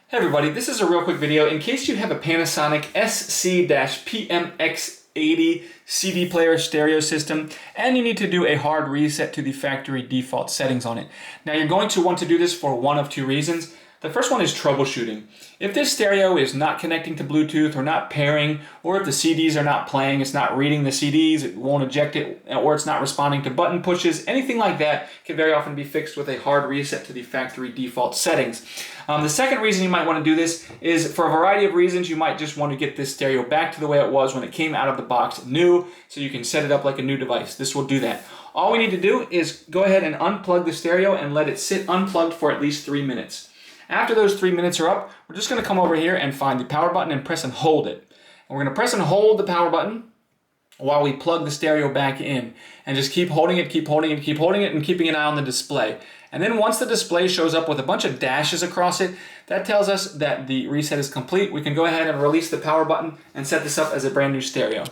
Hey everybody, this is a real quick video in case you have a Panasonic SC-PMX80 CD player stereo system and you need to do a hard reset to the factory default settings on it. Now you're going to want to do this for one of two reasons. The first one is troubleshooting. If this stereo is not connecting to Bluetooth or not pairing, or if the CDs are not playing, it's not reading the CDs, it won't eject it, or it's not responding to button pushes, anything like that can very often be fixed with a hard reset to the factory default settings. The second reason you might want to do this is for a variety of reasons. You might just want to get this stereo back to the way it was when it came out of the box new, so you can set it up like a new device. This will do that. All we need to do is go ahead and unplug the stereo and let it sit unplugged for at least 3 minutes. After those 3 minutes are up, we're just going to come over here and find the power button and press and hold it. And we're going to press and hold the power button while we plug the stereo back in. And just keep holding it, keep holding it, keep holding it, and keeping an eye on the display. And then once the display shows up with a bunch of dashes across it, that tells us that the reset is complete. We can go ahead and release the power button and set this up as a brand new stereo.